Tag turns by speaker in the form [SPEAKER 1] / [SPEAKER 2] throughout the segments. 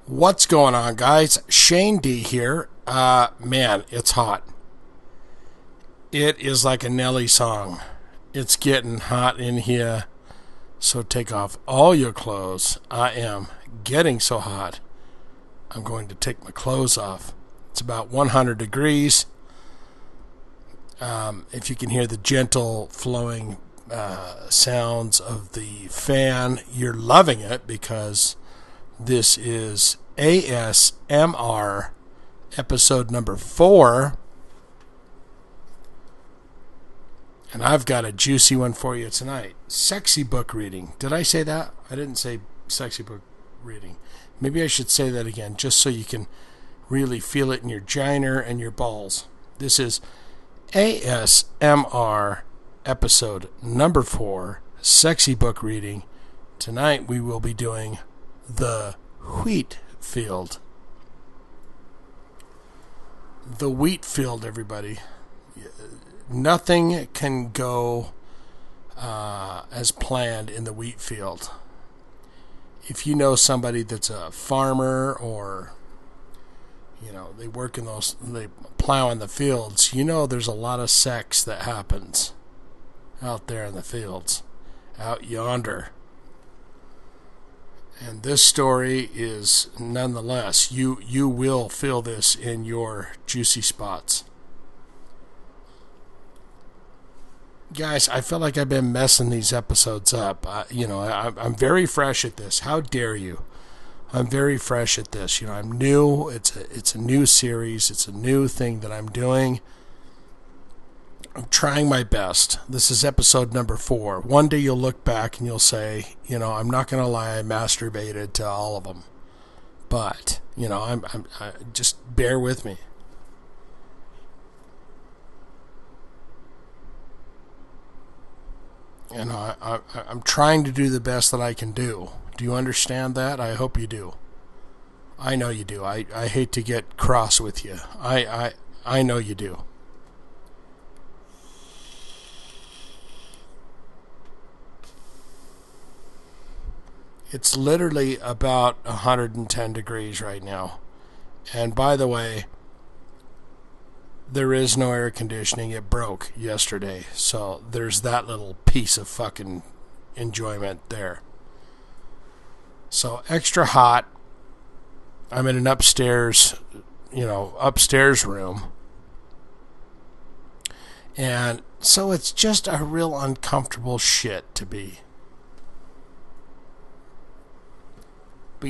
[SPEAKER 1] What's going on, guys? Shane D here. Man, it's hot. It is like a Nelly song. It's getting hot in here. So take off all your clothes. I am getting so hot. I'm going to take my clothes off. It's about 100 degrees. If you can hear the gentle flowing sounds of the fan, you're loving it because this is ASMR episode number 4. And I've got a juicy one for you tonight. Sexy book reading. Did I say that? I didn't say sexy book reading. Maybe I should say that again, just so you can really feel it in your giner and your balls. This is ASMR episode number 4, sexy book reading. Tonight we will be doing The Wheat Field. The wheat field, everybody. Nothing can go as planned in the wheat field. If you know somebody that's a farmer or they work in they plow in the fields, there's a lot of sex that happens out there in the fields, out yonder. And this story is nonetheless, you will feel this in your juicy spots. Guys, I feel like I've been messing these episodes up. I'm very fresh at this. How dare you? I'm very fresh at this. I'm new. It's a new series. It's a new thing that I'm doing. I'm trying my best. This is episode number 4. One day you'll look back and you'll say, I'm not going to lie, I masturbated to all of them. But, I just bear with me. I'm trying to do the best that I can do. Do you understand that? I hope you do. I know you do. I hate to get cross with you. I know you do. It's literally about 110 degrees right now. And by the way, there is no air conditioning. It broke yesterday. So there's that little piece of fucking enjoyment there. So extra hot. I'm in an upstairs room. And so it's just a real uncomfortable shit to be. But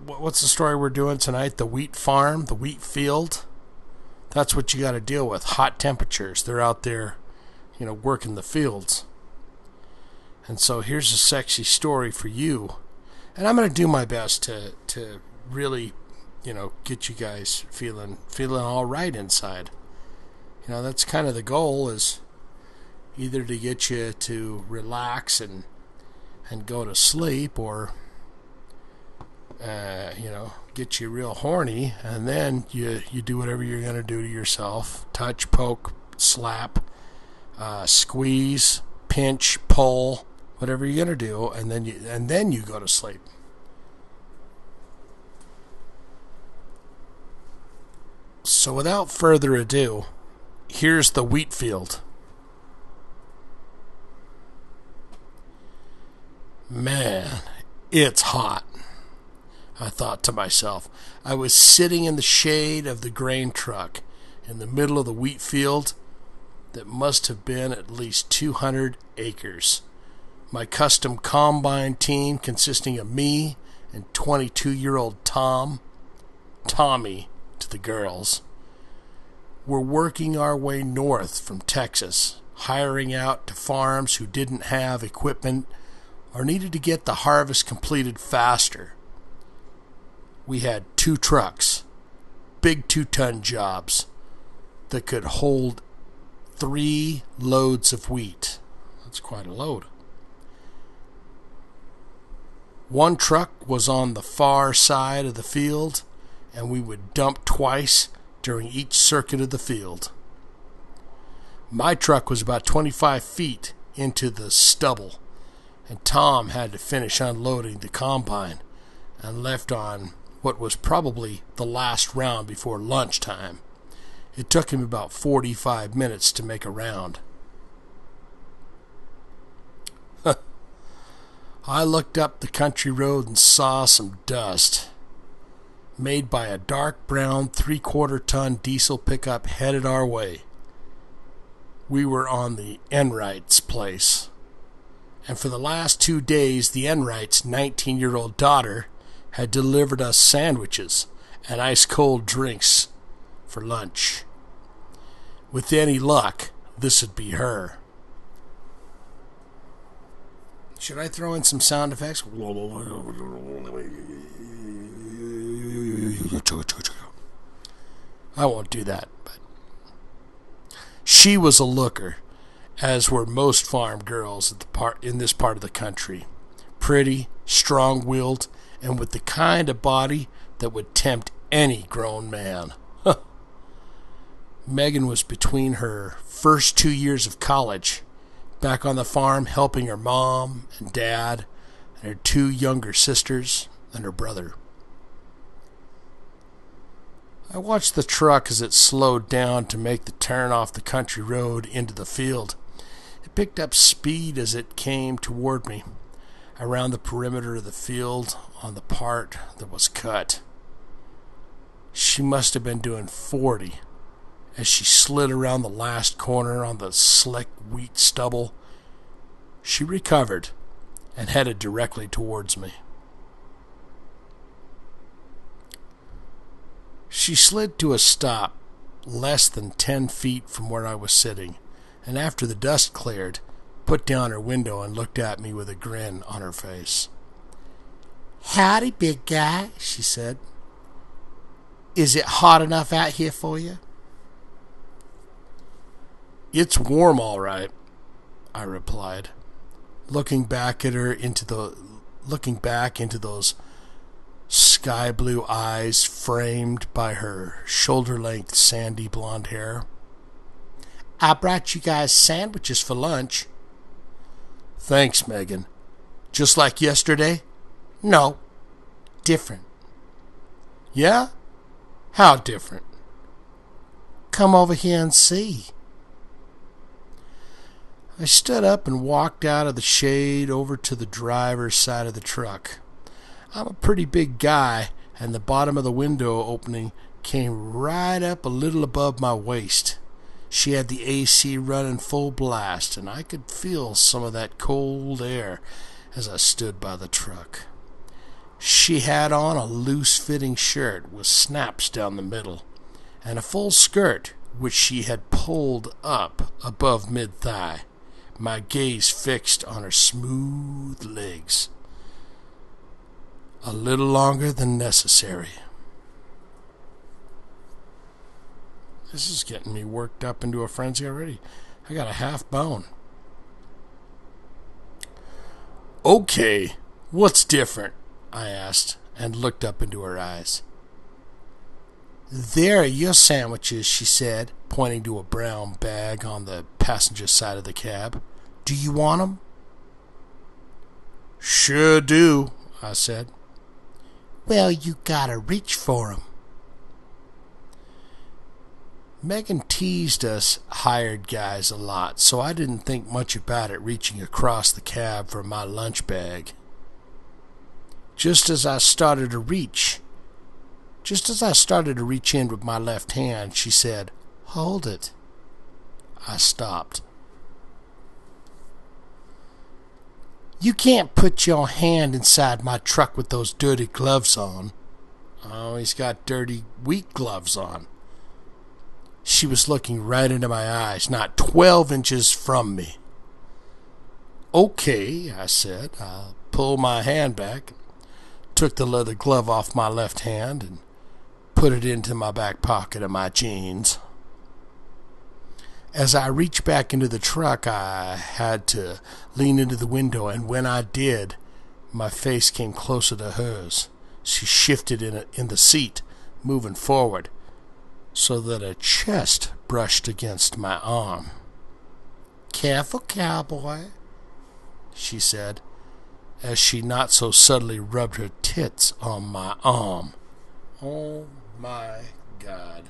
[SPEAKER 1] what's the story we're doing tonight? The wheat farm, the wheat field. That's what you got to deal with. Hot temperatures. They're out there, working the fields. And so here's a sexy story for you. And I'm going to do my best to really, get you guys feeling all right inside. That's kind of the goal, is either to get you to relax and go to sleep, or get you real horny, and then you do whatever you're going to do to yourself. Touch, poke, slap, squeeze, pinch, pull, whatever you're going to do, and then you go to sleep. So without further ado, here's the wheat field. Man, it's hot, I thought to myself. I was sitting in the shade of the grain truck in the middle of the wheat field that must have been at least 200 acres. My custom combine team, consisting of me and 22-year-old Tommy to the girls, were working our way north from Texas, hiring out to farms who didn't have equipment or needed to get the harvest completed faster. We had 2 trucks, big 2-ton jobs that could hold 3 loads of wheat. That's quite a load. One truck was on the far side of the field, and we would dump twice during each circuit of the field. My truck was about 25 feet into the stubble, and Tom had to finish unloading the combine and left on what was probably the last round before lunchtime. It took him about 45 minutes to make a round. I looked up the country road and saw some dust made by a dark brown 3/4-ton diesel pickup headed our way. We were on the Enright's place, and for the last 2 days the Enright's 19-year-old daughter had delivered us sandwiches and ice-cold drinks for lunch. With any luck, this would be her. Should I throw in some sound effects? I won't do that, but she was a looker, as were most farm girls in this part of the country. Pretty, strong-willed, and with the kind of body that would tempt any grown man. Megan was between her first 2 years of college, back on the farm helping her mom and dad and her 2 younger sisters and her brother. I watched the truck as it slowed down to make the turn off the country road into the field. It picked up speed as it came toward me, around the perimeter of the field on the part that was cut. She must have been doing 40 as she slid around the last corner on the slick wheat stubble. She recovered and headed directly towards me. She slid to a stop less than 10 feet from where I was sitting, and after the dust cleared, put down her window and looked at me with a grin on her face. "Howdy, big guy," she said. "Is it hot enough out here for you?" "It's warm, all right," I replied, looking back into those sky blue eyes framed by her shoulder-length sandy blonde hair. "I brought you guys sandwiches for lunch." "Thanks, Megan. Just like yesterday?" "No, different." "Yeah? How different?" "Come over here and see." I stood up and walked out of the shade over to the driver's side of the truck. I'm a pretty big guy, and the bottom of the window opening came right up a little above my waist. She had the AC running full blast, and I could feel some of that cold air as I stood by the truck. She had on a loose-fitting shirt with snaps down the middle, and a full skirt which she had pulled up above mid-thigh, my gaze fixed on her smooth legs. A little longer than necessary. This is getting me worked up into a frenzy already. I got a half bone. "Okay, what's different?" I asked, and looked up into her eyes. "There are your sandwiches," she said, pointing to a brown bag on the passenger side of the cab. "Do you want 'em?" "Sure do," I said. "Well, you gotta reach for 'em." Megan teased us hired guys a lot, so I didn't think much about it reaching across the cab for my lunch bag. Just as I started to reach in with my left hand, she said, "Hold it." I stopped. "You can't put your hand inside my truck with those dirty gloves on." "Oh, he's got dirty wheat gloves on." She was looking right into my eyes, not 12 inches from me. "Okay," I said. I pulled my hand back, took the leather glove off my left hand, and put it into my back pocket of my jeans. As I reached back into the truck, I had to lean into the window, and when I did, my face came closer to hers. She shifted in the seat, moving forward, so that her chest brushed against my arm. "Careful, cowboy," she said, as she not so subtly rubbed her tits on my arm. Oh my God.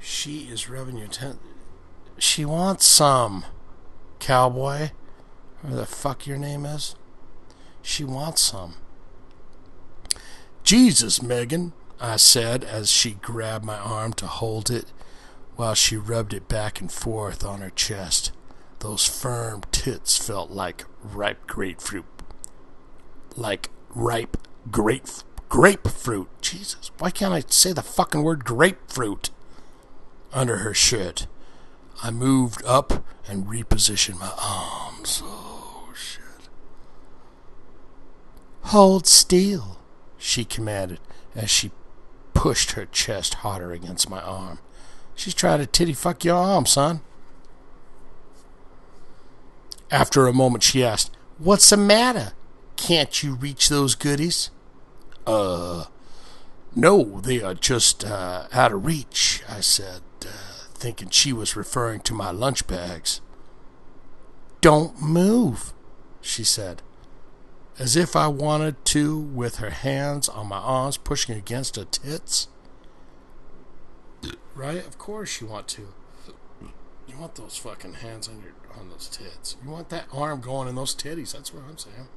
[SPEAKER 1] She is rubbing your tent. She wants some, cowboy. Whatever the fuck your name is. She wants some. Jesus, Megan, I said as she grabbed my arm to hold it while she rubbed it back and forth on her chest. Those firm tits felt like ripe grapefruit. Like ripe grapefruit. Jesus, why can't I say the fucking word grapefruit? Under her shirt. I moved up and repositioned my arms. Oh, shit. Hold still, she commanded as she pushed her chest harder against my arm. She's trying to titty fuck your arm, son. After a moment, she asked, "What's the matter? Can't you reach those goodies?" No, they are just out of reach, I said, thinking she was referring to my lunch bags. Don't move, she said, as if I wanted to, with her hands on my arms pushing against her tits. Right? Of course you want to. You want those fucking hands on those tits. You want that arm going in those titties. That's what I'm saying.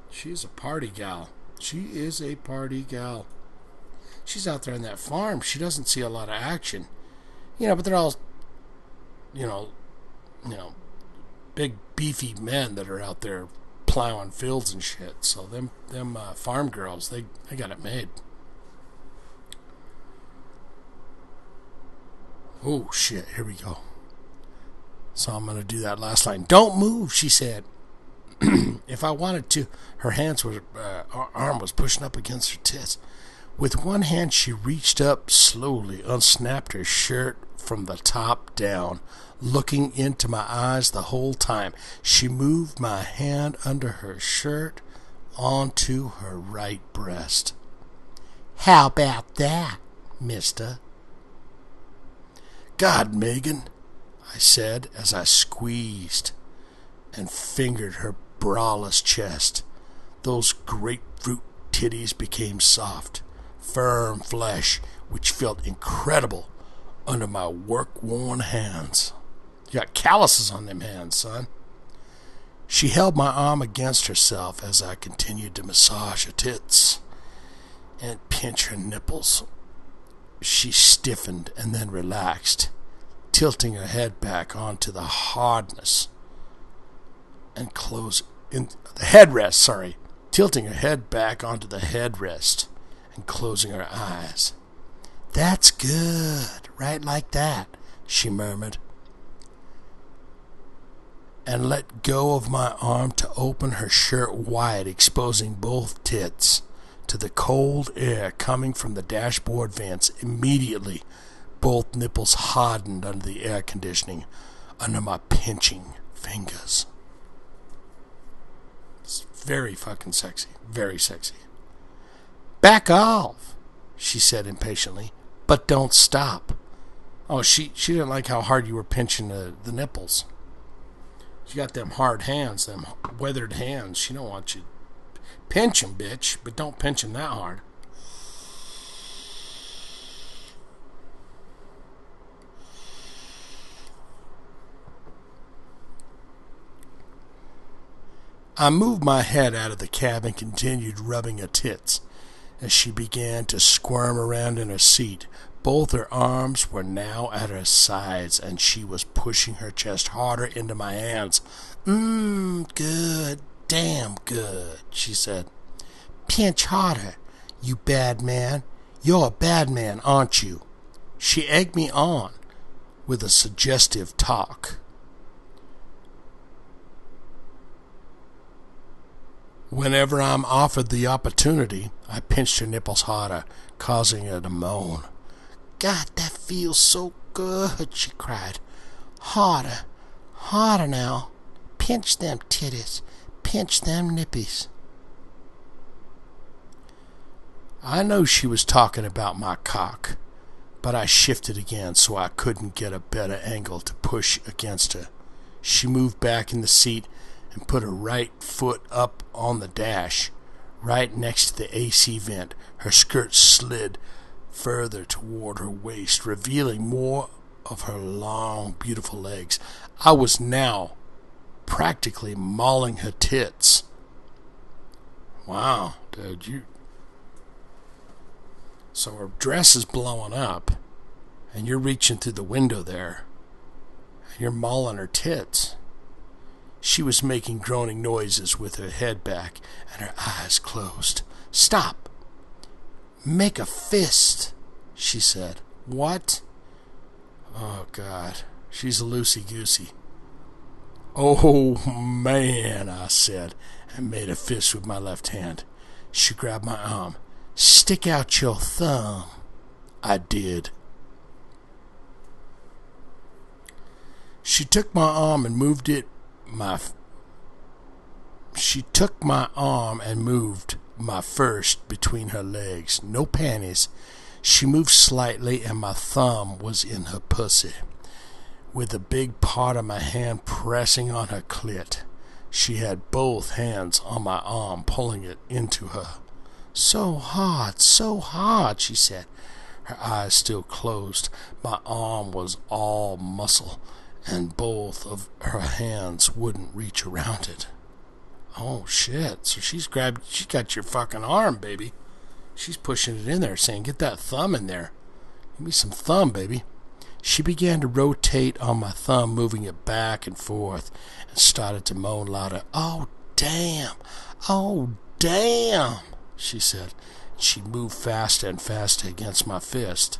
[SPEAKER 1] She's a party gal. She is a party gal. She's out there on that farm. She doesn't see a lot of action. But they're all, big beefy men that are out there plowing fields and shit. So them farm girls, they got it made. Oh shit, here we go. So I'm gonna do that last line. Don't move, she said. If I wanted to, her arm was pushing up against her tits. With one hand, she reached up slowly, unsnapped her shirt from the top down, looking into my eyes the whole time. She moved my hand under her shirt onto her right breast. How about that, mister? God, Megan, I said as I squeezed and fingered her braless chest. Those grapefruit titties became soft, firm flesh, which felt incredible under my work-worn hands. You got calluses on them hands, son. She held my arm against herself as I continued to massage her tits and pinch her nipples. She stiffened and then relaxed, tilting her head back onto the hardness and tilting her head back onto the headrest and closing her eyes. That's good, right like that, she murmured, and let go of my arm to open her shirt wide, exposing both tits to the cold air coming from the dashboard vents. Immediately, both nipples hardened under the air conditioning, under my pinching fingers. It's very fucking sexy. Very sexy. Back off, she said impatiently, but don't stop. Oh, she didn't like how hard you were pinching the nipples. She got them hard hands, them weathered hands. She don't want you. Pinch them, bitch, but don't pinch them that hard. I moved my head out of the cab and continued rubbing her tits as she began to squirm around in her seat. Both her arms were now at her sides, and she was pushing her chest harder into my hands. Good, damn good, she said. Pinch harder, you bad man. You're a bad man, aren't you? She egged me on with a suggestive talk. Whenever I'm offered the opportunity, I pinched her nipples harder, causing her to moan. God, that feels so good, she cried. Harder, harder now. Pinch them titties, pinch them nippies. I know she was talking about my cock, but I shifted again so I couldn't get a better angle to push against her. She moved back in the seat and put her right foot up on the dash, right next to the AC vent. Her skirt slid further toward her waist, revealing more of her long, beautiful legs. I was now practically mauling her tits. Wow, dude, So her dress is blowing up, and you're reaching through the window there, and you're mauling her tits. She was making groaning noises with her head back and her eyes closed. "Stop! Make a fist," she said. "What?" Oh, God. She's a loosey-goosey. "Oh, man," I said, and made a fist with my left hand. She grabbed my arm. "Stick out your thumb." I did. She took my arm and moved my first between her legs. No panties. She moved slightly, and my thumb was in her pussy, with a big part of my hand pressing on her clit. She had both hands on my arm, pulling it into her. So hard, she said, her eyes still closed. My arm was all muscle, and both of her hands wouldn't reach around it. Oh, shit. So she got your fucking arm, baby. She's pushing it in there, saying, "Get that thumb in there. Give me some thumb, baby." She began to rotate on my thumb, moving it back and forth, and started to moan louder. "Oh, damn. Oh, damn," she said. She moved faster and faster against my fist.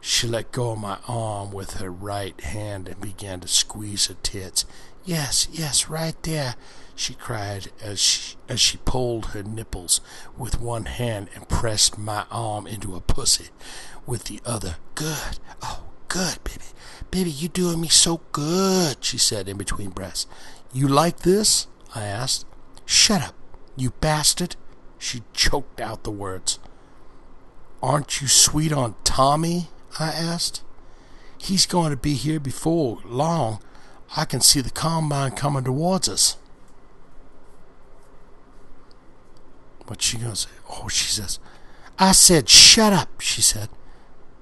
[SPEAKER 1] She let go of my arm with her right hand and began to squeeze her tits. Yes, right there," she cried as she pulled her nipples with one hand and pressed my arm into her pussy with the other. "Good. Oh, good, baby. Baby, you doing me so good," she said in between breaths. "You like this?" I asked. "Shut up, you bastard." She choked out the words. "Aren't you sweet on Tommy?" I asked. "He's going to be here before long. I can see the combine coming towards us." What's she going to say? Oh, she says, "I said shut up," she said,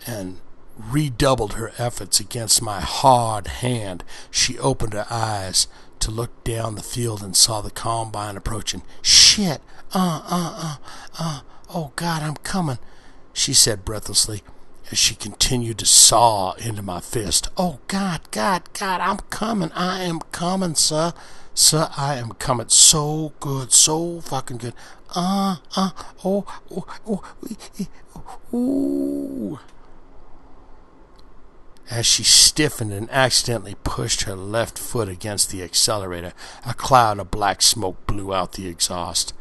[SPEAKER 1] and redoubled her efforts against my hard hand. She opened her eyes to look down the field and saw the combine approaching. "Shit, oh God, I'm coming," she said breathlessly as she continued to saw into my fist. "Oh God, I'm coming. I am coming, sir. Sir, I am coming. So good, so fucking good. Ooh." As she stiffened and accidentally pushed her left foot against the accelerator, a cloud of black smoke blew out the exhaust.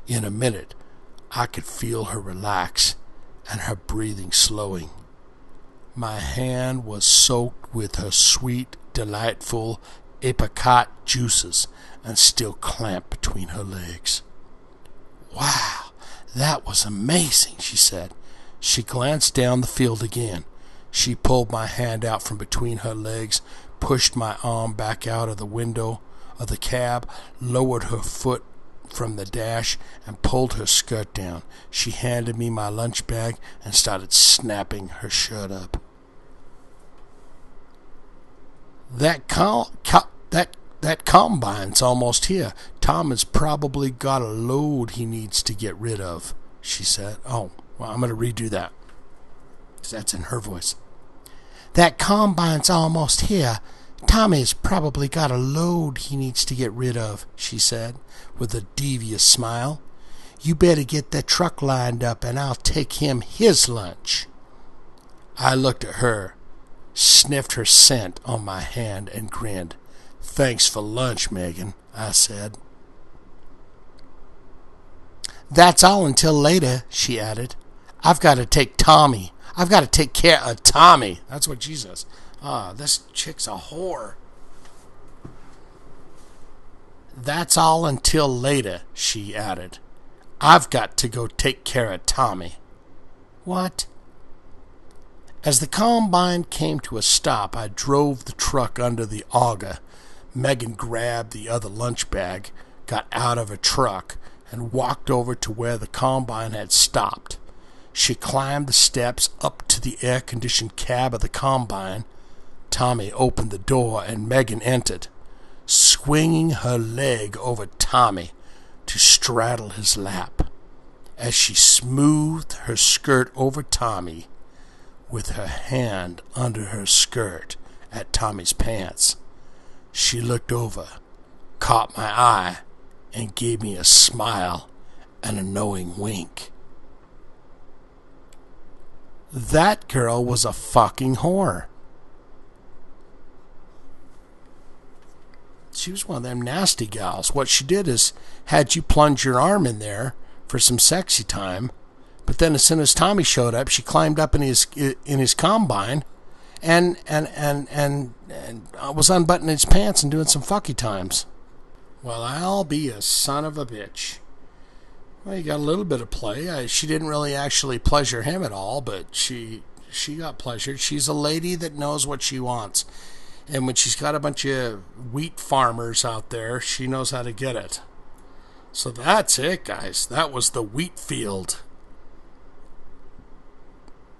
[SPEAKER 1] In a minute, I could feel her relax and her breathing slowing. My hand was soaked with her sweet, delightful apricot juices and still clamped between her legs. "Wow, that was amazing," she said. She glanced down the field again. She pulled my hand out from between her legs, pushed my arm back out of the window of the cab, lowered her foot from the dash, and pulled her skirt down. She handed me my lunch bag and started snapping her shirt up. That combine's almost here. Tom has probably got a load he needs to get rid of," she said. Oh, well, I'm going to redo that, because that's in her voice. "That combine's almost here. Tommy's probably got a load he needs to get rid of," she said, with a devious smile. "You better get that truck lined up, and I'll take him his lunch." I looked at her, sniffed her scent on my hand, and grinned. "Thanks for lunch, Megan," I said. "That's all until later," she added. I've got to take care of Tommy." That's what she says. This chick's a whore. "That's all until later," she added. I've got to go take care of Tommy. What? As the combine came to a stop, I drove the truck under the auger. Megan grabbed the other lunch bag, got out of her truck, and walked over to where the combine had stopped. She climbed the steps up to the air-conditioned cab of the combine. Tommy opened the door and Megan entered, swinging her leg over Tommy to straddle his lap. As she smoothed her skirt over Tommy, with her hand under her skirt at Tommy's pants, she looked over, caught my eye, and gave me a smile and a knowing wink. That girl was a fucking whore. She was one of them nasty gals. What she did is had you plunge your arm in there for some sexy time, but then as soon as Tommy showed up, she climbed up in his combine and was unbuttoning his pants and doing some fucky times. Well, I'll be a son of a bitch. Well, you got a little bit of play. She didn't really actually pleasure him at all, but she got pleasured. She's a lady that knows what she wants. And when she's got a bunch of wheat farmers out there, she knows how to get it. So that's it, guys. That was the wheat field.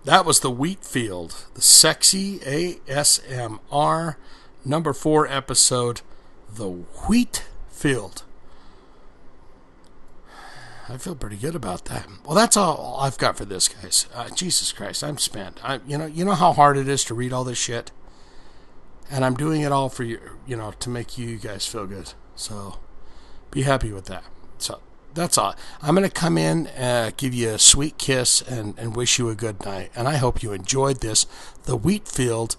[SPEAKER 1] That was the wheat field. The sexy ASMR number 4 episode, The Wheat Field. I feel pretty good about that. Well, that's all I've got for this, guys. Jesus Christ, I'm spent. You know how hard it is to read all this shit? And I'm doing it all for you, to make you guys feel good. So be happy with that. So that's all. I'm going to come in, give you a sweet kiss, and wish you a good night. And I hope you enjoyed this, The Wheatfield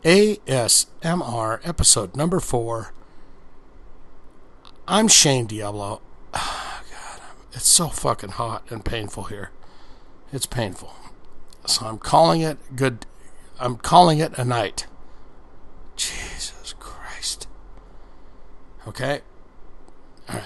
[SPEAKER 1] ASMR episode number 4. I'm Shane Diablo. Oh, God, it's so fucking hot and painful here. It's painful. So I'm calling it good. I'm calling it a night. Jesus Christ. Okay? All right.